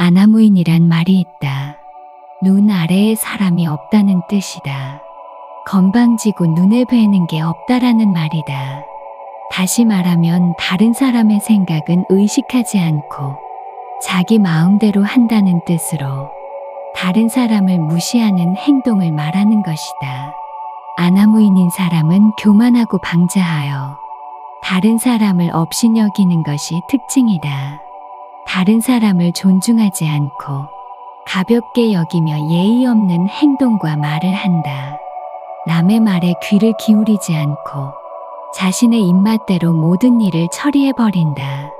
아나무인이란 말이 있다. 눈 아래에 사람이 없다는 뜻이다. 건방지고 눈에 뵈는 게 없다라는 말이다. 다시 말하면 다른 사람의 생각은 의식하지 않고 자기 마음대로 한다는 뜻으로 다른 사람을 무시하는 행동을 말하는 것이다. 아나무인인 사람은 교만하고 방자하여 다른 사람을 업신여기는 것이 특징이다. 다른 사람을 존중하지 않고 가볍게 여기며 예의 없는 행동과 말을 한다. 남의 말에 귀를 기울이지 않고 자신의 입맛대로 모든 일을 처리해버린다.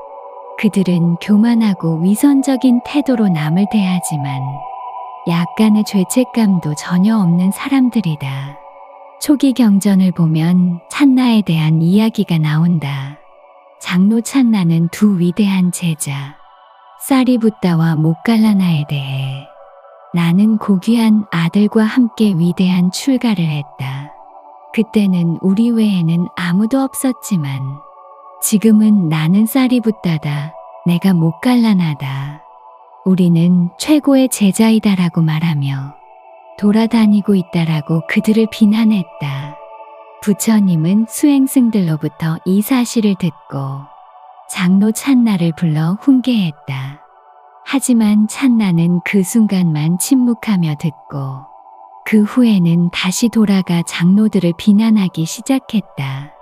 그들은 교만하고 위선적인 태도로 남을 대하지만 약간의 죄책감도 전혀 없는 사람들이다. 초기 경전을 보면 찬나에 대한 이야기가 나온다. 장로 찬나는 두 위대한 제자 사리붓다와 모갈라나에 대해 나는 고귀한 아들과 함께 위대한 출가를 했다. 그때는 우리 외에는 아무도 없었지만 지금은 나는 사리붓다다. 내가 모갈라나다. 우리는 최고의 제자이다라고 말하며 돌아다니고 있다라고 그들을 비난했다. 부처님은 수행승들로부터 이 사실을 듣고 장로 찬나를 불러 훈계했다. 하지만 찬나는 그 순간만 침묵하며 듣고 그 후에는 다시 돌아가 장로들을 비난하기 시작했다.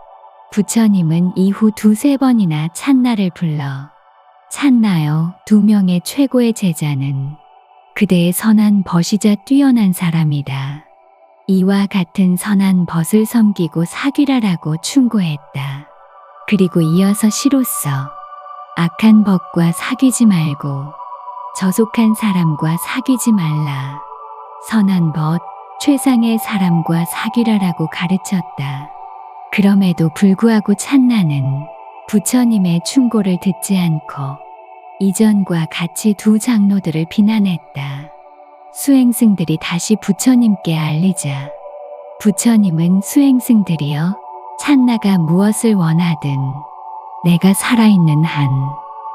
부처님은 이후 두세 번이나 찬나를 불러 찬나여, 두 명의 최고의 제자는 그대의 선한 벗이자 뛰어난 사람이다. 이와 같은 선한 벗을 섬기고 사귀라라고 충고했다. 그리고 이어서 시로써 악한 벗과 사귀지 말고 저속한 사람과 사귀지 말라. 선한 벗, 최상의 사람과 사귀라라고 가르쳤다. 그럼에도 불구하고 찬나는 부처님의 충고를 듣지 않고 이전과 같이 두 장로들을 비난했다. 수행승들이 다시 부처님께 알리자 부처님은 수행승들이여 찬나가 무엇을 원하든 내가 살아있는 한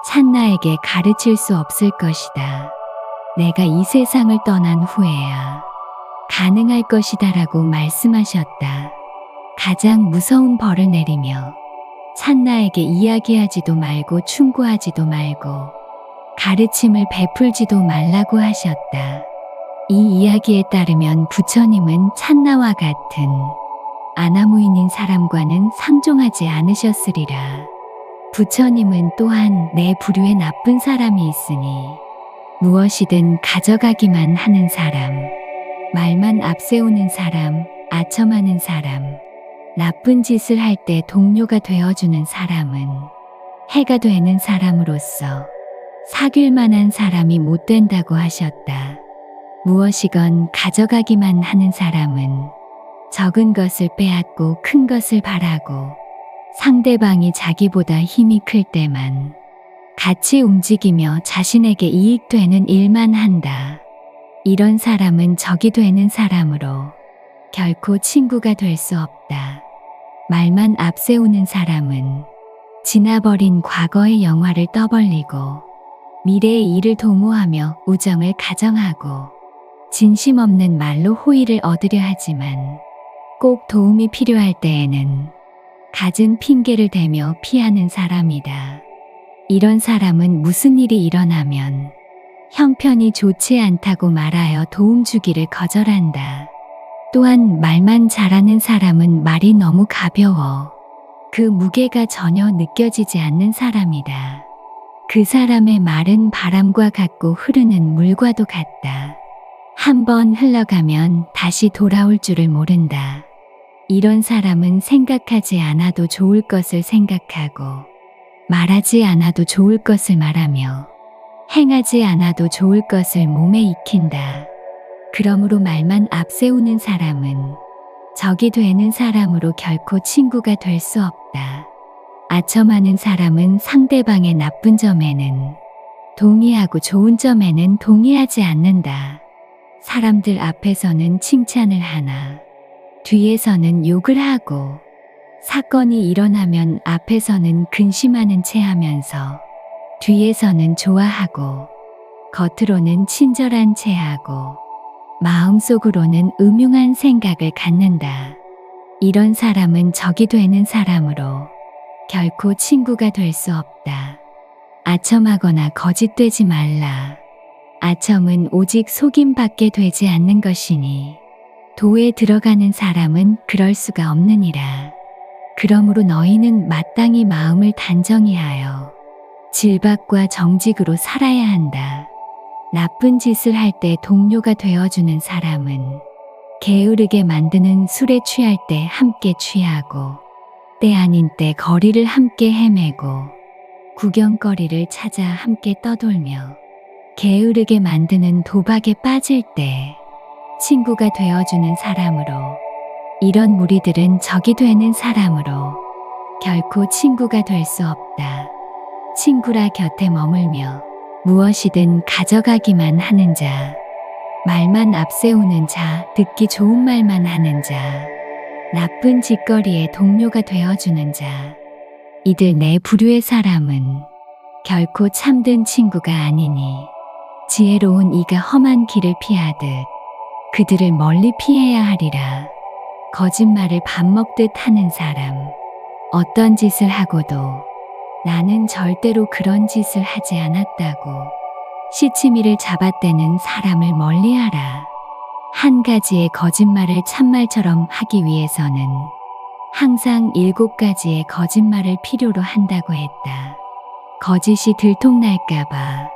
찬나에게 가르칠 수 없을 것이다. 내가 이 세상을 떠난 후에야 가능할 것이다라고 말씀하셨다. 가장 무서운 벌을 내리며 찬나에게 이야기하지도 말고 충고하지도 말고 가르침을 베풀지도 말라고 하셨다. 이 이야기에 따르면 부처님은 찬나와 같은 아나무인인 사람과는 상종하지 않으셨으리라. 부처님은 또한 내 부류에 나쁜 사람이 있으니 무엇이든 가져가기만 하는 사람, 말만 앞세우는 사람, 아첨하는 사람, 나쁜 짓을 할 때 동료가 되어주는 사람은 해가 되는 사람으로서 사귈 만한 사람이 못 된다고 하셨다. 무엇이건 가져가기만 하는 사람은 적은 것을 빼앗고 큰 것을 바라고 상대방이 자기보다 힘이 클 때만 같이 움직이며 자신에게 이익되는 일만 한다. 이런 사람은 적이 되는 사람으로 결코 친구가 될 수 없다. 말만 앞세우는 사람은 지나버린 과거의 영화를 떠벌리고 미래의 일을 도모하며 우정을 가정하고 진심 없는 말로 호의를 얻으려 하지만 꼭 도움이 필요할 때에는 갖은 핑계를 대며 피하는 사람이다. 이런 사람은 무슨 일이 일어나면 형편이 좋지 않다고 말하여 도움 주기를 거절한다. 또한 말만 잘하는 사람은 말이 너무 가벼워 그 무게가 전혀 느껴지지 않는 사람이다. 그 사람의 말은 바람과 같고 흐르는 물과도 같다. 한번 흘러가면 다시 돌아올 줄을 모른다. 이런 사람은 생각하지 않아도 좋을 것을 생각하고 말하지 않아도 좋을 것을 말하며 행하지 않아도 좋을 것을 몸에 익힌다. 그러므로 말만 앞세우는 사람은 적이 되는 사람으로 결코 친구가 될 수 없다. 아첨하는 사람은 상대방의 나쁜 점에는 동의하고 좋은 점에는 동의하지 않는다. 사람들 앞에서는 칭찬을 하나 뒤에서는 욕을 하고 사건이 일어나면 앞에서는 근심하는 체 하면서 뒤에서는 좋아하고 겉으로는 친절한 체하고 마음속으로는 음흉한 생각을 갖는다. 이런 사람은 적이 되는 사람으로 결코 친구가 될 수 없다. 아첨하거나 거짓되지 말라. 아첨은 오직 속임밖에 되지 않는 것이니 도에 들어가는 사람은 그럴 수가 없느니라. 그러므로 너희는 마땅히 마음을 단정히 하여 질박과 정직으로 살아야 한다. 나쁜 짓을 할 때 동료가 되어주는 사람은 게으르게 만드는 술에 취할 때 함께 취하고 때 아닌 때 거리를 함께 헤매고 구경거리를 찾아 함께 떠돌며 게으르게 만드는 도박에 빠질 때 친구가 되어주는 사람으로 이런 무리들은 적이 되는 사람으로 결코 친구가 될 수 없다. 친구라 곁에 머물며 무엇이든 가져가기만 하는 자, 말만 앞세우는 자, 듣기 좋은 말만 하는 자, 나쁜 짓거리에 동료가 되어주는 자, 이들 네 부류의 사람은 결코 참된 친구가 아니니 지혜로운 이가 험한 길을 피하듯 그들을 멀리 피해야 하리라. 거짓말을 밥 먹듯 하는 사람, 어떤 짓을 하고도 나는 절대로 그런 짓을 하지 않았다고 시치미를 잡아떼는 사람을 멀리하라. 한 가지의 거짓말을 참말처럼 하기 위해서는 항상 7가지의 거짓말을 필요로 한다고 했다. 거짓이 들통날까봐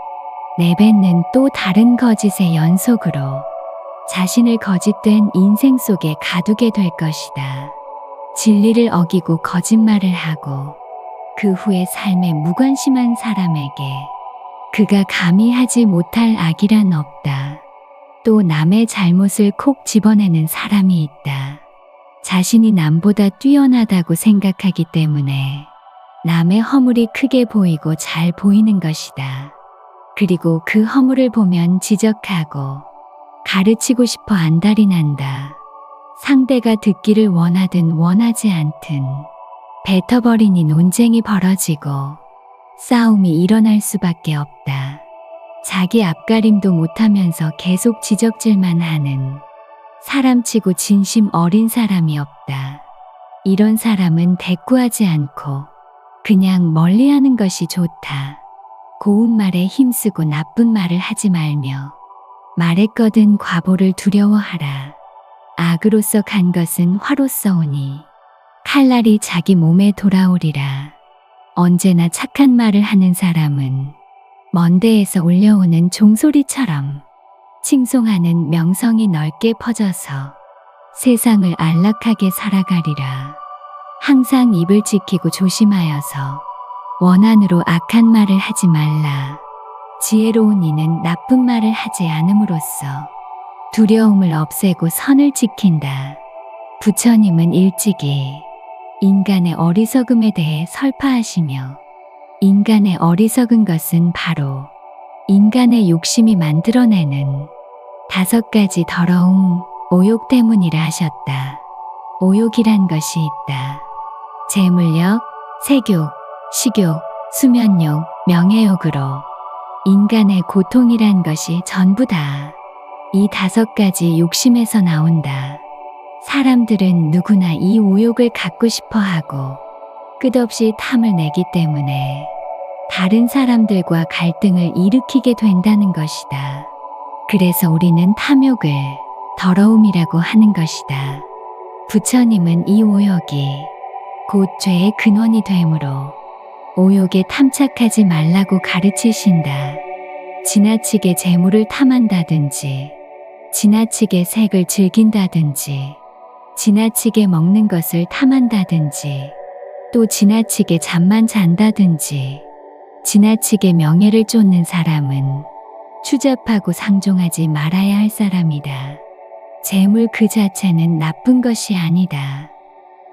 내뱉는 또 다른 거짓의 연속으로 자신을 거짓된 인생 속에 가두게 될 것이다. 진리를 어기고 거짓말을 하고 그 후에 삶에 무관심한 사람에게 그가 감히 하지 못할 악이란 없다. 또 남의 잘못을 콕 집어내는 사람이 있다. 자신이 남보다 뛰어나다고 생각하기 때문에 남의 허물이 크게 보이고 잘 보이는 것이다. 그리고 그 허물을 보면 지적하고 가르치고 싶어 안달이 난다. 상대가 듣기를 원하든 원하지 않든 뱉어버리니 논쟁이 벌어지고 싸움이 일어날 수밖에 없다. 자기 앞가림도 못하면서 계속 지적질만 하는 사람치고 진심 어린 사람이 없다. 이런 사람은 대꾸하지 않고 그냥 멀리하는 것이 좋다. 고운 말에 힘쓰고 나쁜 말을 하지 말며 말했거든 과보를 두려워하라. 악으로서 간 것은 화로써 오니 칼날이 자기 몸에 돌아오리라. 언제나 착한 말을 하는 사람은 먼 데에서 울려오는 종소리처럼 칭송하는 명성이 넓게 퍼져서 세상을 안락하게 살아가리라. 항상 입을 지키고 조심하여서 원한으로 악한 말을 하지 말라. 지혜로운 이는 나쁜 말을 하지 않음으로써 두려움을 없애고 선을 지킨다. 부처님은 일찍이 인간의 어리석음에 대해 설파하시며 인간의 어리석은 것은 바로 인간의 욕심이 만들어내는 5가지 더러움, 오욕 때문이라 하셨다. 오욕이란 것이 있다. 재물욕, 색욕, 식욕, 수면욕, 명예욕으로 인간의 고통이란 것이 전부다. 이 5가지 욕심에서 나온다. 사람들은 누구나 이 오욕을 갖고 싶어 하고 끝없이 탐을 내기 때문에 다른 사람들과 갈등을 일으키게 된다는 것이다. 그래서 우리는 탐욕을 더러움이라고 하는 것이다. 부처님은 이 오욕이 곧 죄의 근원이 되므로 오욕에 탐착하지 말라고 가르치신다. 지나치게 재물을 탐한다든지 지나치게 색을 즐긴다든지 지나치게 먹는 것을 탐한다든지 또 지나치게 잠만 잔다든지 지나치게 명예를 쫓는 사람은 추잡하고 상종하지 말아야 할 사람이다. 재물 그 자체는 나쁜 것이 아니다.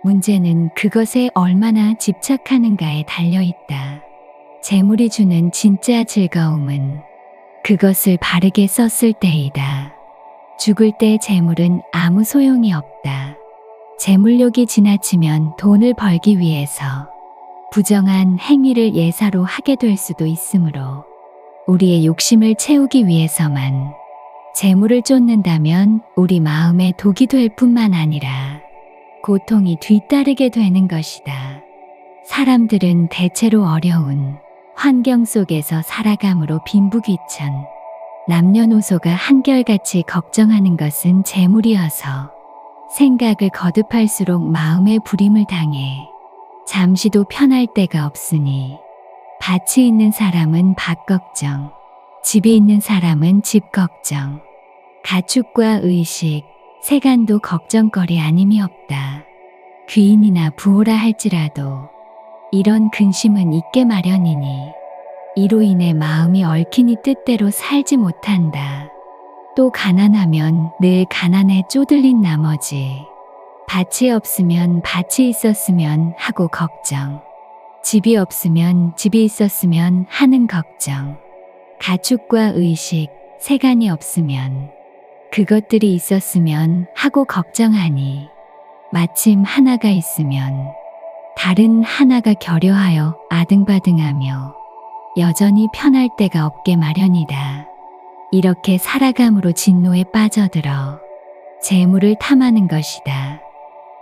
문제는 그것에 얼마나 집착하는가에 달려있다. 재물이 주는 진짜 즐거움은 그것을 바르게 썼을 때이다. 죽을 때 재물은 아무 소용이 없다. 재물욕이 지나치면 돈을 벌기 위해서 부정한 행위를 예사로 하게 될 수도 있으므로 우리의 욕심을 채우기 위해서만 재물을 쫓는다면 우리 마음에 독이 될 뿐만 아니라 고통이 뒤따르게 되는 것이다. 사람들은 대체로 어려운 환경 속에서 살아감으로 빈부귀천, 남녀노소가 한결같이 걱정하는 것은 재물이어서 생각을 거듭할수록 마음에 불임을 당해 잠시도 편할 데가 없으니 밭이 있는 사람은 밭 걱정, 집이 있는 사람은 집 걱정, 가축과 의식, 세간도 걱정거리 아님이 없다. 귀인이나 부호라 할지라도 이런 근심은 있게 마련이니 이로 인해 마음이 얽히니 뜻대로 살지 못한다. 또 가난하면 늘 가난에 쪼들린 나머지 밭이 없으면 밭이 있었으면 하고 걱정, 집이 없으면 집이 있었으면 하는 걱정, 가축과 의식, 세간이 없으면 그것들이 있었으면 하고 걱정하니 마침 하나가 있으면 다른 하나가 결여하여 아등바등하며 여전히 편할 데가 없게 마련이다. 이렇게 살아감으로 진노에 빠져들어 재물을 탐하는 것이다.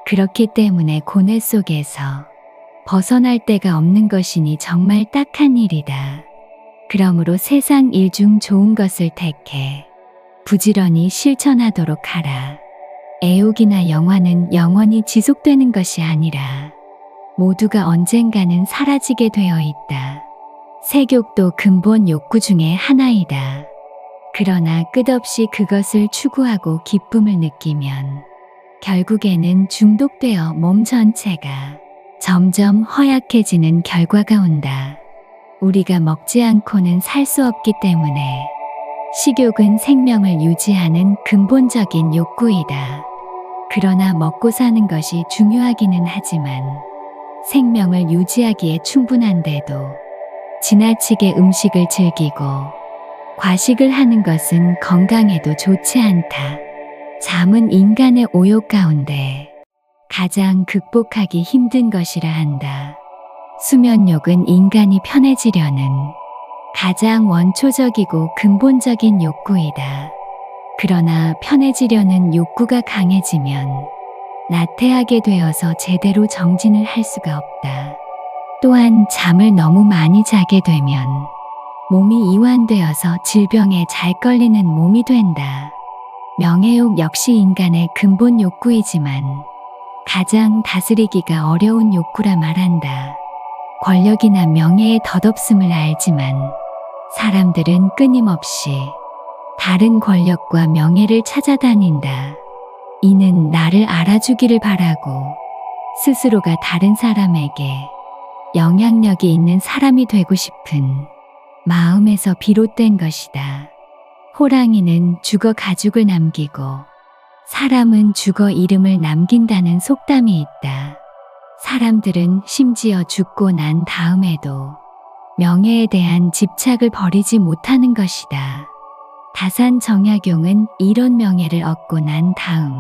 그렇기 때문에 고뇌 속에서 벗어날 데가 없는 것이니 정말 딱한 일이다. 그러므로 세상 일 중 좋은 것을 택해 부지런히 실천하도록 하라. 애욕이나 영화는 영원히 지속되는 것이 아니라 모두가 언젠가는 사라지게 되어 있다. 색욕도 근본 욕구 중에 하나이다. 그러나 끝없이 그것을 추구하고 기쁨을 느끼면 결국에는 중독되어 몸 전체가 점점 허약해지는 결과가 온다. 우리가 먹지 않고는 살 수 없기 때문에 식욕은 생명을 유지하는 근본적인 욕구이다. 그러나 먹고 사는 것이 중요하기는 하지만 생명을 유지하기에 충분한데도 지나치게 음식을 즐기고 과식을 하는 것은 건강에도 좋지 않다. 잠은 인간의 오욕 가운데 가장 극복하기 힘든 것이라 한다. 수면욕은 인간이 편해지려는 가장 원초적이고 근본적인 욕구이다. 그러나 편해지려는 욕구가 강해지면 나태하게 되어서 제대로 정진을 할 수가 없다. 또한 잠을 너무 많이 자게 되면 몸이 이완되어서 질병에 잘 걸리는 몸이 된다. 명예욕 역시 인간의 근본 욕구이지만 가장 다스리기가 어려운 욕구라 말한다. 권력이나 명예의 덧없음을 알지만 사람들은 끊임없이 다른 권력과 명예를 찾아다닌다. 이는 나를 알아주기를 바라고 스스로가 다른 사람에게 영향력이 있는 사람이 되고 싶은 마음에서 비롯된 것이다. 호랑이는 죽어 가죽을 남기고 사람은 죽어 이름을 남긴다는 속담이 있다. 사람들은 심지어 죽고 난 다음에도 명예에 대한 집착을 버리지 못하는 것이다. 다산정약용은 이런 명예를 얻고 난 다음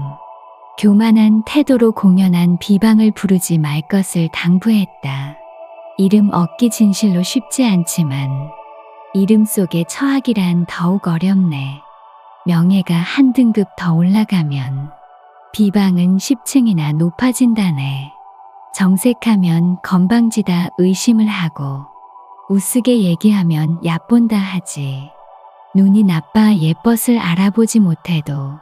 교만한 태도로 공연한 비방을 부르지 말 것을 당부했다. 이름 얻기 진실로 쉽지 않지만 이름 속에 처하기란 더욱 어렵네. 명예가 한 등급 더 올라가면 비방은 10층이나 높아진다네. 정색하면 건방지다 의심을 하고 우스게 얘기하면 얕본다 하지. 눈이 나빠 예벗을 알아보지 못해도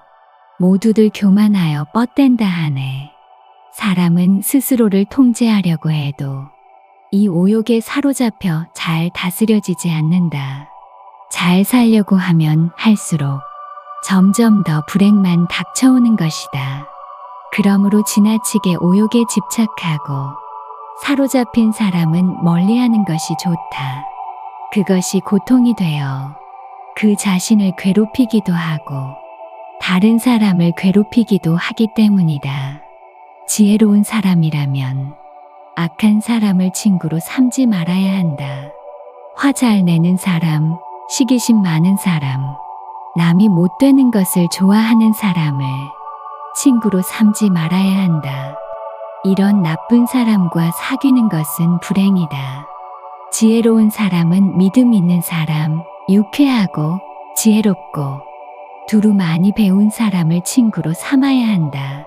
모두들 교만하여 뻗댄다 하네. 사람은 스스로를 통제하려고 해도 이 오욕에 사로잡혀 잘 다스려지지 않는다. 잘 살려고 하면 할수록 점점 더 불행만 닥쳐오는 것이다. 그러므로 지나치게 오욕에 집착하고 사로잡힌 사람은 멀리하는 것이 좋다. 그것이 고통이 되어 그 자신을 괴롭히기도 하고 다른 사람을 괴롭히기도 하기 때문이다. 지혜로운 사람이라면 악한 사람을 친구로 삼지 말아야 한다. 화 잘 내는 사람, 시기심 많은 사람, 남이 못 되는 것을 좋아하는 사람을 친구로 삼지 말아야 한다. 이런 나쁜 사람과 사귀는 것은 불행이다. 지혜로운 사람은 믿음 있는 사람, 유쾌하고 지혜롭고 두루 많이 배운 사람을 친구로 삼아야 한다.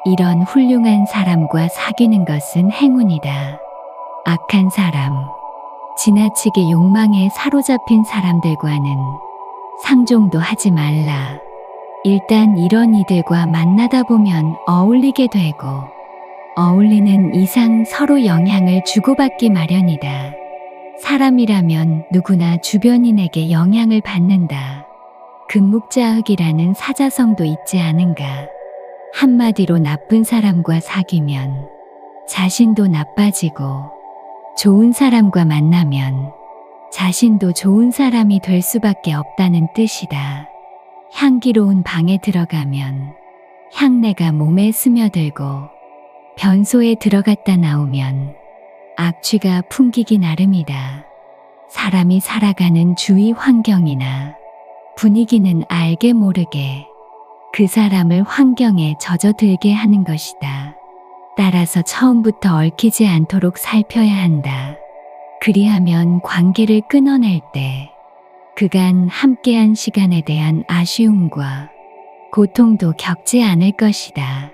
이런 훌륭한 사람과 사귀는 것은 행운이다. 악한 사람, 지나치게 욕망에 사로잡힌 사람들과는 상종도 하지 말라. 일단 이런 이들과 만나다 보면 어울리게 되고 어울리는 이상 서로 영향을 주고받기 마련이다. 사람이라면 누구나 주변인에게 영향을 받는다. 금묵자흑이라는 사자성도 있지 않은가. 한마디로 나쁜 사람과 사귀면 자신도 나빠지고 좋은 사람과 만나면 자신도 좋은 사람이 될 수밖에 없다는 뜻이다. 향기로운 방에 들어가면 향내가 몸에 스며들고 변소에 들어갔다 나오면 악취가 풍기기 나름이다. 사람이 살아가는 주위 환경이나 분위기는 알게 모르게 그 사람을 환경에 젖어들게 하는 것이다. 따라서 처음부터 얽히지 않도록 살펴야 한다. 그리하면 관계를 끊어낼 때 그간 함께한 시간에 대한 아쉬움과 고통도 겪지 않을 것이다.